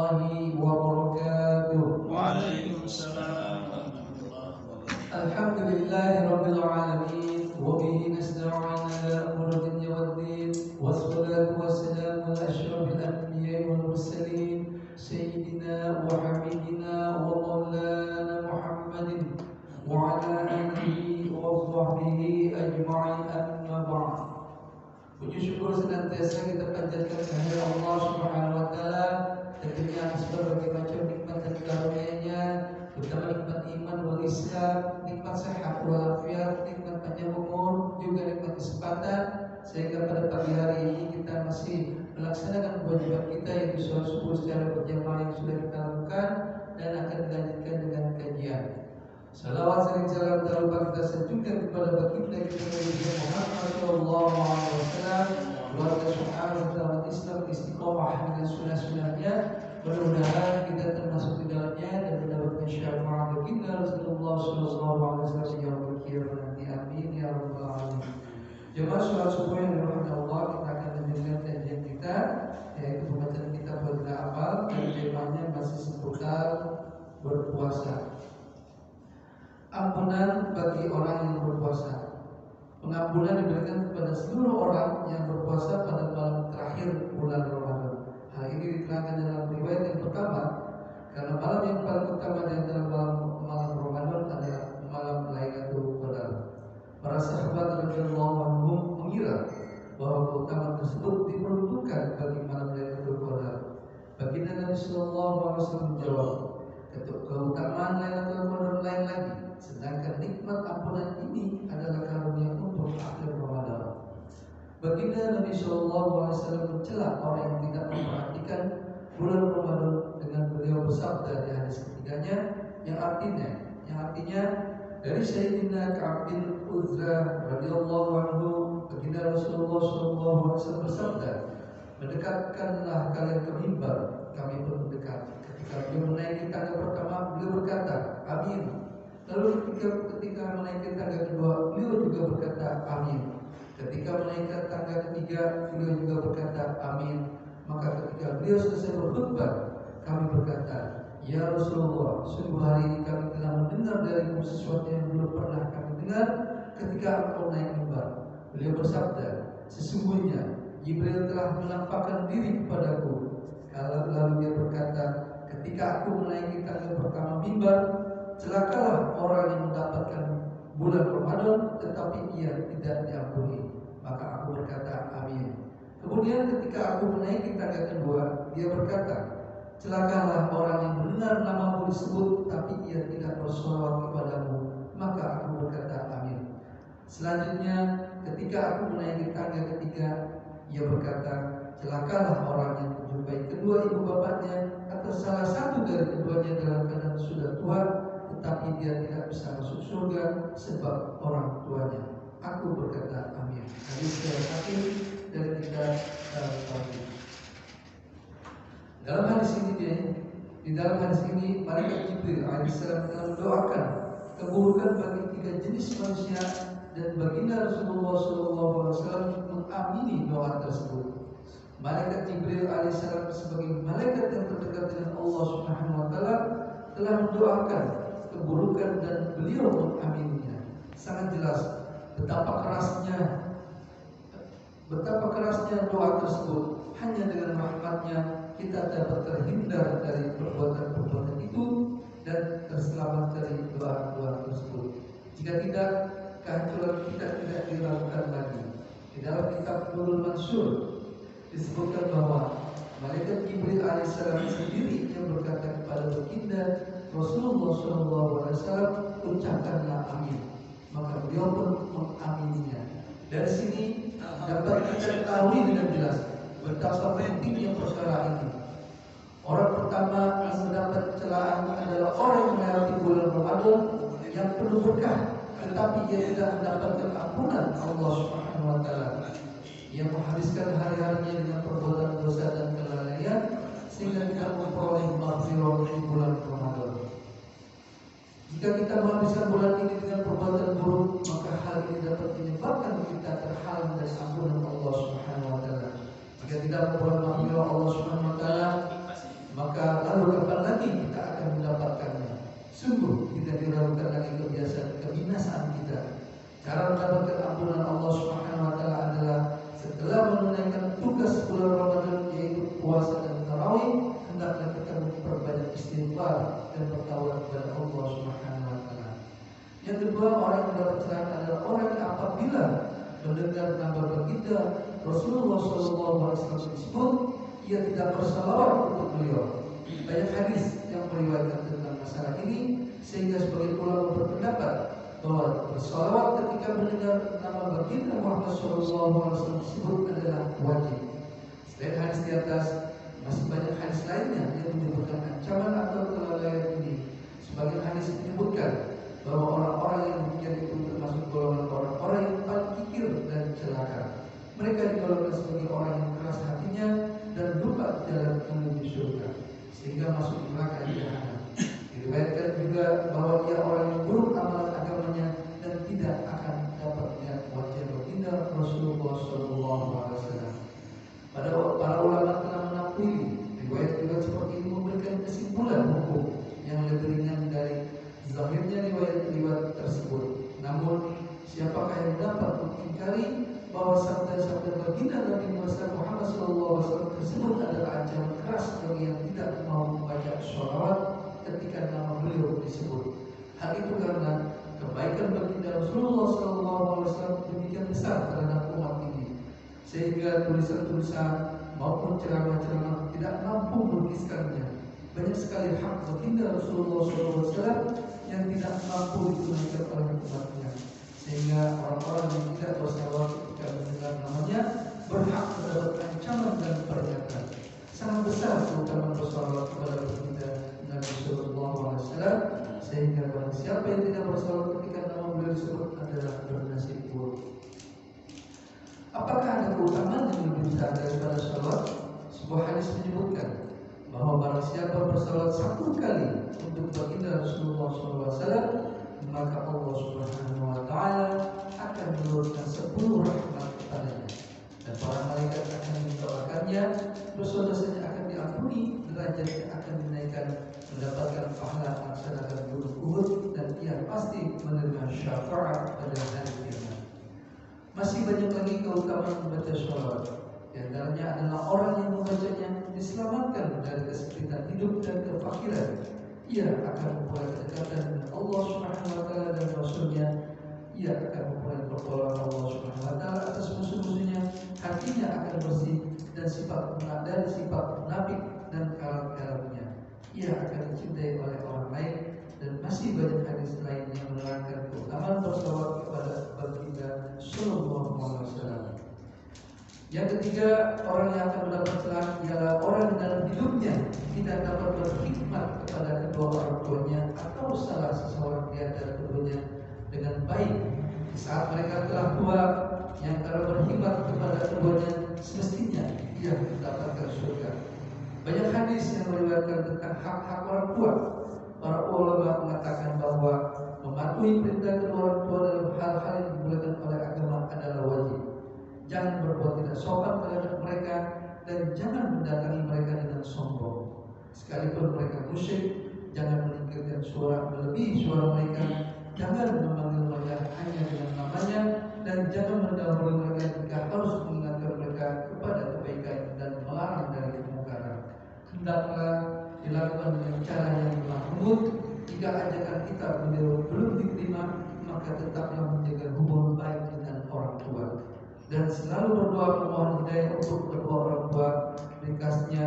warahmatullahi wabarakatuh. Waalaikumsalam warahmatullahi wabarakatuh. Alhamdulillahi rabbil alamin wa bihi nasta'inu ala umuri dunya waddin wassalatu wassalamu ala asyrafil anbiya'i wal mursalin sayyidina wa habibina wa maulana Muhammadin wa ala alihi wa sahbihi ajma'in, amma ba'd. Puji syukur senantiasa kita panjatkan kehadirat Allah Subhanahu wa taala, tentunya atas berbagai macam nikmat dan karunia-Nya, terutama nikmat iman wal Islam, nikmat sehat walafiat, nikmat panjang umur, juga nikmat kesempatan, sehingga pada pagi hari ini kita masih melaksanakan kewajiban kita, yaitu sholat subuh secara berjamaah yang sudah kita lakukan dan akan dilanjutkan dengan kajian. Salawat sering salam tak lupa kita sanjungkan kepada baginda kita Nabi Muhammad sallallahu alaihi wasallam, keluarga sahabat dalam Islam istiqomah dengan sunnah-sunnahnya. Mudah-mudahan kita termasuk di dalamnya dan mendapatkan syafaat baginda Rasulullah sallallahu alaihi wasallam di yaumul qiyamah nanti. Amin ya rabbal alamin. Jemaah sholat subuh yang dirahmati Allah, kita akan menjalankan kajian kita, yaitu pembacaan kitab Fadhil Amal, dan temanya masih seputar berpuasa. Ampunan bagi orang yang berpuasa. Pengampunan diberikan kepada seluruh orang yang berpuasa pada malam terakhir bulan Ramadan. Hal ini diterangkan dalam riwayat yang pertama, karena malam yang paling utama di antara malam Ramadan adalah malam Lailatul Qadar. Para sahabat radhiyallahu anhum mengira bahwa keutamaan tersebut diperuntukkan bagi malam Lailatul Qadar. Baginda Nabi sallallahu alaihi wasallam menjawab, keutamaan Lailatul Qadar lain lagi, sedangkan nikmat ampunan ini adalah karunia untuk akhir Ramadan. Baginda Nabi sallallahu alaihi wasallam mencela orang yang tidak memperhatikan bulan Ramadan dengan beliau bersabda di hadis ketiganya, yang artinya dari Sayyidina Ka'ab bin Uzrah radhiyallahu anhu, baginda Rasulullah sallallahu alaihi wasallam bersabda, mendekatkanlah kalian ke mimbar, kami pun mendekat. Ketika beliau menaiki tangga pertama, beliau berkata, amin. Lalu ketika menaiki tangga kedua, beliau juga berkata, amin. Ketika menaiki tangga ketiga, beliau juga berkata, amin. Maka ketika beliau selesai berkhutbah, kami berkata, ya Rasulullah, sungguh hari ini kami telah mendengar darimu sesuatu yang belum pernah kami dengar ketika engkau naik mimbar. Beliau bersabda, sesungguhnya Jibril telah menampakkan diri kepadaku. Lalu dia berkata, ketika aku menaiki tangga pertama mimbar, celakalah orang yang mendapatkan bulan Ramadan tetapi ia tidak diampuni. Maka aku berkata, amin. Kemudian ketika aku menaiki tangga kedua, dia berkata, celakalah orang yang mendengar namamu disebut tapi ia tidak bersolawat kepadamu. Maka aku berkata, amin. Selanjutnya ketika aku menaiki tangga ketiga, ia berkata, celakalah orang yang menjumpai kedua ibu bapaknya atau salah satu dari keduanya dalam keadaan sudah tua, tetapi dia tidak bisa masuk surga sebab orang tuanya. Aku berkata, amin. Hadis Hakim dari kitab Al-Fatih. Di dalam hadis ini malaikat Jibril alaihissalam telah mendoakan keburukan bagi tiga jenis manusia, dan baginda Rasulullah SAW mengamini doa tersebut. Malaikat Jibril alaihissalam sebagai malaikat yang terdekat dengan Allah Subhanahu wa taala telah mendoakan keburukan dan beliau mengamininya. Sangat jelas betapa kerasnya doa tersebut. Hanya dengan rahmatnya kita dapat terhindar dari perbuatan-perbuatan itu dan terselamat dari doa-doa tersebut. Jika tidak, kehancuran kita tidak diragukan lagi. Di dalam kitab Nurul Mansur disebutkan bahwa malaikat Jibril alaihissalam sendiri yang berkata kepada baginda Rasulullah SAW, ucapkanlah amin. Maka beliau pun mengamininya. Dari sini dapat kita ketahui dengan jelas betapa pentingnya perkara ini. Orang pertama yang mendapat celaan adalah orang yang melewati bulan Ramadan yang penuh berkah, tetapi ia tidak mendapatkan ampunan Allah Subhanahu wa taala. Ia menghabiskan hari-harinya dengan perbuatan dosa dan kelalaian sehingga tidak memperoleh maghfirah di bulan Ramadan. Jika kita menghabiskan bulan ini dengan perbuatan buruk, maka hal ini dapat menyebabkan kita terhalang dari ampunan Allah Subhanahu wa taala. Jika tidak memperoleh maghfirah Allah Subhanahu wa taala, maka Sungguh kita diragukan lagi kebiasaan kebinasaan kita. Cara mendapatkan ampunan Allah Subhanahu wa taala adalah setelah menunaikan tugas bulan Ramadan yaitu puasa dan tarawih, hendaklah kita memperbanyak istighfar dan bertawab kepada Allah Subhanahu wa taala. Yang kedua, orang yang mendapat celahan adalah orang yang apabila mendengar nama baginda Rasulullah SAW disebut, ia tidak bersalawat untuk beliau. Banyak hadis yang meriwayatkan tentang masalah ini, sehingga sebagian ulama berpendapat bahwa bersalawat ketika mendengar nama baginda Muhammad SAW disebut adalah wajib. Selain hadis di atas, masih banyak hadis lainnya yang menyebutkan ancaman atau kelalaian ini. Sebagian hadis menyebutkan bahwa orang-orang yang demikian itu termasuk golongan orang-orang yang paling kikir dan celaka. Mereka digolongkan sebagai orang yang keras hatinya dan lupa jalan menuju surga, sehingga masuk neraka jahanam. Diriwayatkan juga bahwa dia orang yang buruk amalan agamanya dan tidak akan dapat melihat wajah baginda Rasulullah SAW. Para ulama telah mengakui riwayat-riwayat seperti ini memberikan kesimpulan hukum yang lebih ringan dari zahirnya riwayat-riwayat tersebut. Namun, siapakah yang dapat mengingkari bahwa sabda-sabda baginda Nabi Muhammad SAW tersebut adalah ancaman keras bagi yang tidak mau membaca sholawat ketika nama beliau disebut. Hal itu karena kebaikan baginda Rasulullah SAW demikian besar terhadap umat ini, sehingga tulisan-tulisan maupun ceramah-ceramah tidak mampu melukiskannya. Banyak sekali hak baginda Rasulullah SAW yang tidak mampu ditunaikan oleh umatnya, sehingga orang-orang yang tidak bersalawat ketika mendengar namanya berhak mendapat ancaman dan peringatan. Sangat besar keutamaan bersalawat kepada baginda Nabi Sallallahu Alaihi Wasallam, sehingga barang siapa yang tidak bersalawat ketika nama beliau disebut adalah bernasib buruk. Apakah ada keutamaan yang lebih besar daripada salawat? Sebuah hadis menyebutkan bahwa barang siapa bersalawat 1 kali untuk baginda Rasulullah SAW, maka Allah Subhanahu wa taala akan menurunkan 10 rahmat kepadanya, dan para malaikat akan mendoakannya, dosa-dosanya akan diampuni, derajatnya akan dinaikkan, mendapatkan pahala melaksanakan gunung Uhud, dan ia pasti menerima syafaat pada hari kiamat. Masih banyak lagi keutamaan membaca sholawat. Di antaranya adalah orang yang membacanya diselamatkan dari kesempitan hidup dan kefakiran. Ia akan memperoleh kedekatan dengan Allah Subhanahu wa taala dan Rasulnya. Ia akan memperoleh pertolongan Allah Subhanahu wa taala atas musuh-musuhnya. Hatinya akan bersih dan sifat munafik dan kalam-kalamnya. Ia akan dicintai oleh orang lain, dan masih banyak hadis lain yang menerangkan keutamaan bersalawat kepada baginda Sallallahu Alaihi Wasallam. Yang ketiga, orang yang akan mendapat celahan ialah orang yang dalam hidupnya tidak dapat berkhidmat kepada kedua orang tuanya atau salah seseorang di antara keduanya dengan baik. Saat mereka telah tua, yang kalau berkhidmat kepada keduanya semestinya ia mendapatkan surga. Banyak hadis yang meriwayatkan tentang hak-hak orang tua. Para ulama mengatakan bahwa mematuhi perintah kedua orang tua dalam hal-hal yang dibolehkan oleh agama adalah wajib. Jangan berbuat tidak sopan terhadap mereka, dan jangan mendatangi mereka dengan sombong. Sekalipun mereka musyrik, jangan meninggikan suara melebihi suara mereka. Jangan memanggil mereka hanya dengan namanya, dan jangan mendahului mereka jika harus mengingatkan mereka kepada kebaikan dan melarang dari kemungkaran. Hendaklah dilakukan dengan cara yang lembut. Jika ajakan kita belum diterima, maka tetaplah menjaga hubungan baik dengan orang tua, dan selalu berdoa memohon hidayah untuk kedua orang tua. Ringkasnya,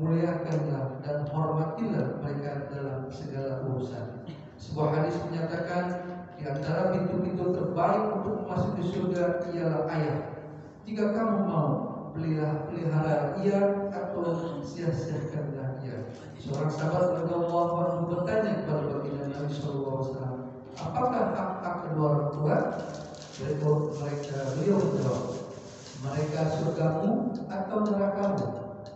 muliakanlah dan hormatilah mereka dalam segala urusan. Sebuah hadis menyatakan di antara pintu-pintu terbaik untuk memasuki surga ialah ayah. Jika kamu mau, pelihara ia atau sia-siakanlah ia. Seorang sahabat radhiyallahu anhu bertanya kepada baginda Nabi sallallahu alaihi wasallam, apakah hak-hak kedua orang tua? Beliau menjawab, mereka surgamu atau nerakamu.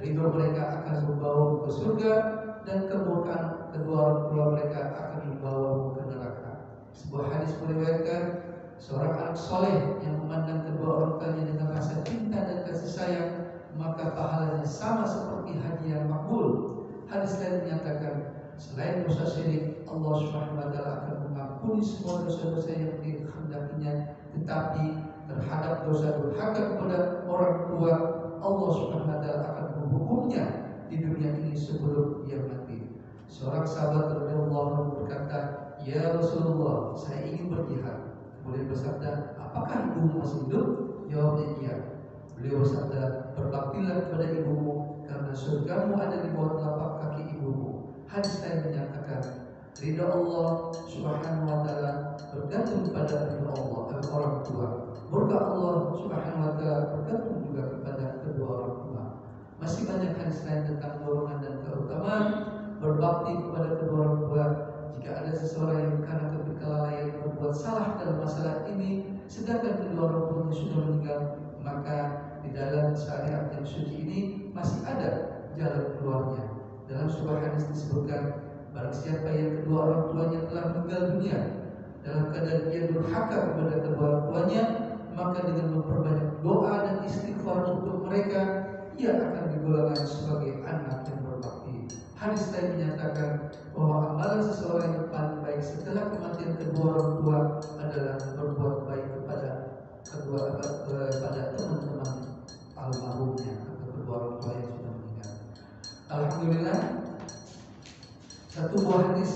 Ridho mereka akan membawamu ke surga, dan kemurkaan kedua orang tua mereka akan membawamu ke neraka. Sebuah hadis meriwayatkan seorang anak soleh yang memandang kedua orang tuanya dengan rasa cinta dan kasih sayang, maka pahalanya sama seperti haji yang makbul. Hadis lain menyatakan selain dosa syirik, Allah Subhanahu wa taala akan mengampuni semua dosa-dosa yang dikehendakinya, tetapi terhadap dosa durhaka kepada orang tua, Allah Subhanahu wa taala akan menghukumnya di dunia ini sebelum dia mati. Seorang sahabat radhiyallahu anhu berkata, "Ya Rasulullah, saya ingin berjihad." Kemudian bersabda, "Apakah ibumu masih hidup?" Jawabnya, "Iya." Beliau bersabda, "Berbaktilah kepada ibumu, karena surgamu ada di bawah telapak kaki ibumu." Hadis lain menyatakan, ridha Allah Subhanahu wa taala bergantung pada ridha Allah dan orang tua. Murka Allah Subhanahu wa taala bergantung juga kepada kedua orang tua. Masih banyak hadis lain tentang dorongan dan keutamaan berbakti kepada kedua orang tua. Jika ada seseorang yang karena kelalaian berbuat salah dalam masalah ini, sedangkan kedua orang tuanya sudah meninggal, maka di dalam syariat yang suci ini masih ada jalan keluarnya. Dalam sebuah hadis disebutkan, barang siapa yang kedua orang tuanya telah meninggal dunia dalam keadaan dia durhaka kepada kedua orang tuanya, maka dengan memperbanyak doa dan istighfar untuk mereka, ia akan digolongkan sebagai anak yang berbakti. Hadis lain menyatakan bahwa amalan seseorang yang paling baik setelah kematian kedua orang tua adalah berbuat baik kepada teman-teman almarhumnya atau kedua orang tua yang sudah meninggal. Alhamdulillah, satu buah hadis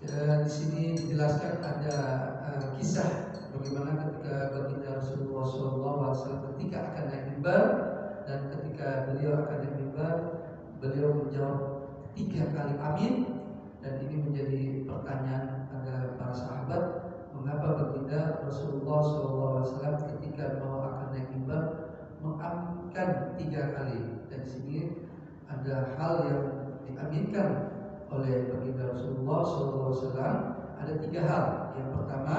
di sini dijelaskan ada kisah bagaimana ketika baginda Rasulullah SAW ketika akan naik mimbar, dan ketika beliau akan naik mimbar, beliau menjawab 3 kali amin, dan ini menjadi pertanyaan pada para sahabat, mengapa baginda Rasulullah SAW ketika mau akan naik mimbar mengaminkan 3 kali. Dan di sini ada hal yang diaminkan oleh baginda Rasulullah SAW, ada 3 hal. Yang pertama,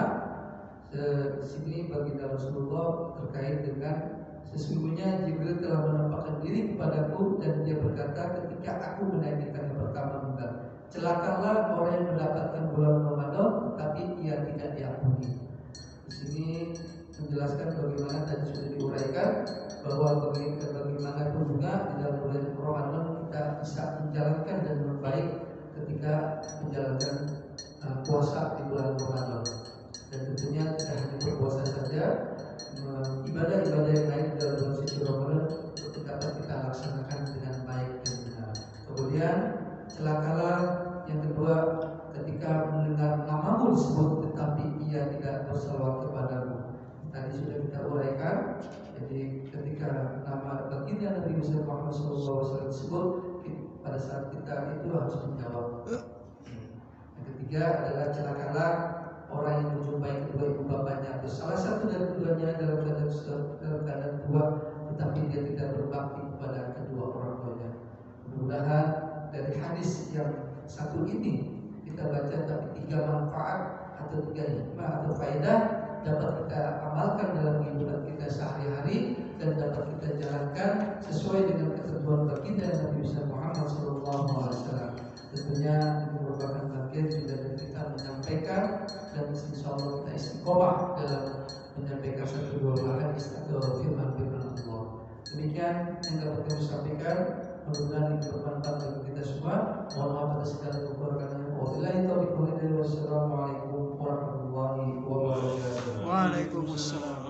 di sini baginda Rasulullah terkait dengan sesungguhnya Jibril telah menampakkan diri kepadaku dan dia berkata ketika aku menaikkan yang pertama mimbar, celakalah orang yang mendapatkan bulan Ramadan tetapi ia tidak diampuni. Di sini menjelaskan bagaimana tadi sudah diuraikan bahwa bagaimanapun juga di dalam bulan Ramadan kita bisa menjalankan dan membaik ketika menjalankan puasa di bulan Ramadan. Dan tentunya tidak hanya berpuasa saja, ibadah-ibadah yang lain di dalam bulan suci Ramadan dapat kita laksanakan dengan baik dan benar. Kemudian celakalah yang kedua ketika mendengar namamu disebut tetapi ia tidak bersalawat kepadamu. Tadi sudah kita uraikan. Jadi ketika nama baginda Nabi Muhammad SAW disebut, pada saat kita itu harus menjawab. Yang ketiga adalah celakalah orang yang menjumpai kedua ibu bapaknya atau salah satu dari keduanya dalam keadaan tua, tetapi dia tidak berbakti kepada kedua orang tuanya. Mudah-mudahan dari hadis yang satu ini kita baca, tapi 3 manfaat atau 3 hikmah atau faedah dapat kita amalkan dalam kehidupan kita sehari-hari dan dapat kita jalankan sesuai dengan ketentuan baginda Nabi Muhammad SAW. Tentunya ini merupakan bagian juga dari kita menyampaikan, dan insya Allah kita istiqomah dalam menyampaikan 1-2 hadis atau firman-firman Allah. Demikian yang dapat kami sampaikan. Mudah-mudahan ini bermanfaat bagi kita semua. Mohon maaf atas segala kekurangannya. Wabillahi taufiq wal hidayah. Wassalamualaikum warahmatullahi wabarakatuh. Waalaikumsalam.